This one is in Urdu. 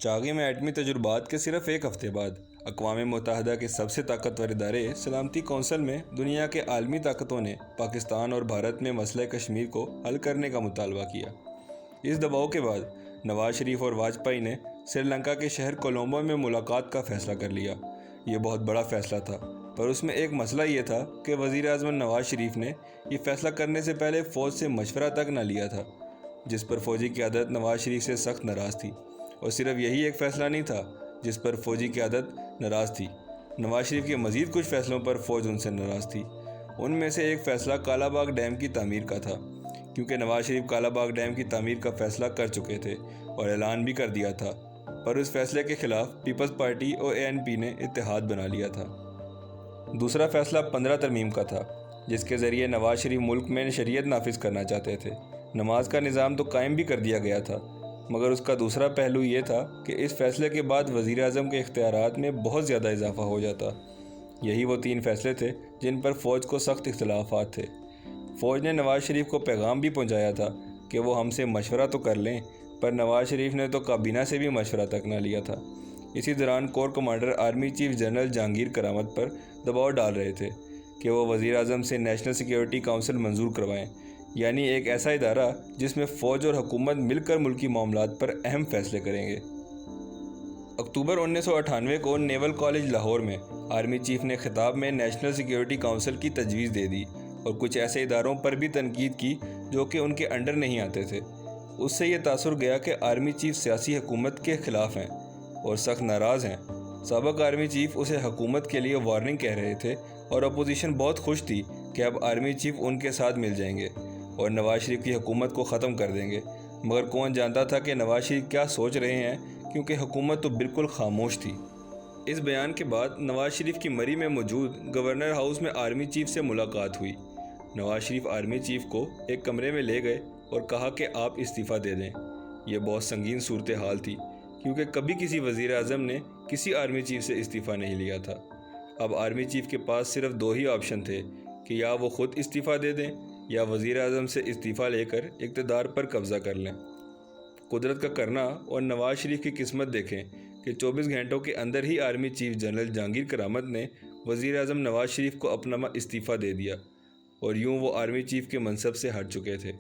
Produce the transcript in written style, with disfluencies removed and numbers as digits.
چاغی میں ایٹمی تجربات کے صرف ایک ہفتے بعد اقوام متحدہ کے سب سے طاقتور ادارے سلامتی کونسل میں دنیا کے عالمی طاقتوں نے پاکستان اور بھارت میں مسئلہ کشمیر کو حل کرنے کا مطالبہ کیا۔ اس دباؤ کے بعد نواز شریف اور واجپئی نے سری لنکا کے شہر کولمبو میں ملاقات کا فیصلہ کر لیا۔ یہ بہت بڑا فیصلہ تھا، پر اس میں ایک مسئلہ یہ تھا کہ وزیر اعظم نواز شریف نے یہ فیصلہ کرنے سے پہلے فوج سے مشورہ تک نہ لیا تھا، جس پر فوجی قیادت نواز شریف سے سخت ناراض تھی۔ اور صرف یہی ایک فیصلہ نہیں تھا جس پر فوجی قیادت ناراض تھی، نواز شریف کے مزید کچھ فیصلوں پر فوج ان سے ناراض تھی۔ ان میں سے ایک فیصلہ کالا باغ ڈیم کی تعمیر کا تھا، کیونکہ نواز شریف کالا باغ ڈیم کی تعمیر کا فیصلہ کر چکے تھے اور اعلان بھی کر دیا تھا، پر اس فیصلے کے خلاف پیپلز پارٹی اور ANP نے اتحاد بنا لیا تھا۔ دوسرا فیصلہ 15 ترمیم کا تھا، جس کے ذریعے نواز شریف ملک میں شریعت نافذ کرنا چاہتے تھے۔ نماز کا نظام تو قائم بھی کر دیا گیا تھا، مگر اس کا دوسرا پہلو یہ تھا کہ اس فیصلے کے بعد وزیر اعظم کے اختیارات میں بہت زیادہ اضافہ ہو جاتا۔ یہی وہ 3 فیصلے تھے جن پر فوج کو سخت اختلافات تھے۔ فوج نے نواز شریف کو پیغام بھی پہنچایا تھا کہ وہ ہم سے مشورہ تو کر لیں، پر نواز شریف نے تو کابینہ سے بھی مشورہ تک نہ لیا تھا۔ اسی دوران corps commander army chief general Jahangir کرامت پر دباؤ ڈال رہے تھے کہ وہ وزیر اعظم سے نیشنل سیکیورٹی کونسل منظور کروائیں، یعنی ایک ایسا ادارہ جس میں فوج اور حکومت مل کر ملکی معاملات پر اہم فیصلے کریں گے۔ اکتوبر 1998 کو نیول کالج لاہور میں آرمی چیف نے خطاب میں نیشنل سیکیورٹی کونسل کی تجویز دے دی اور کچھ ایسے اداروں پر بھی تنقید کی جو کہ ان کے انڈر نہیں آتے تھے۔ اس سے یہ تاثر گیا کہ آرمی چیف سیاسی حکومت کے خلاف ہیں اور سخت ناراض ہیں۔ سابق آرمی چیف اسے حکومت کے لیے وارننگ کہہ رہے تھے اور اپوزیشن بہت خوش تھی کہ اب آرمی چیف ان کے ساتھ مل جائیں گے اور نواز شریف کی حکومت کو ختم کر دیں گے، مگر کون جانتا تھا کہ نواز شریف کیا سوچ رہے ہیں، کیونکہ حکومت تو بالکل خاموش تھی۔ اس بیان کے بعد نواز شریف کی مری میں موجود گورنر ہاؤس میں آرمی چیف سے ملاقات ہوئی۔ نواز شریف آرمی چیف کو ایک کمرے میں لے گئے اور کہا کہ آپ استعفیٰ دے دیں۔ یہ بہت سنگین صورتحال تھی، کیونکہ کبھی کسی وزیر اعظم نے کسی آرمی چیف سے استعفیٰ نہیں لیا تھا۔ اب آرمی چیف کے پاس صرف 2 ہی آپشن تھے کہ یا وہ خود استعفیٰ دے دیں یا وزیر اعظم سے استعفیٰ لے کر اقتدار پر قبضہ کر لیں۔ قدرت کا کرنا اور نواز شریف کی قسمت دیکھیں کہ 24 گھنٹوں کے اندر ہی آرمی چیف جنرل جہانگیر کرامت نے وزیر اعظم نواز شریف کو اپنا استعفیٰ دے دیا اور یوں وہ آرمی چیف کے منصب سے ہٹ چکے تھے۔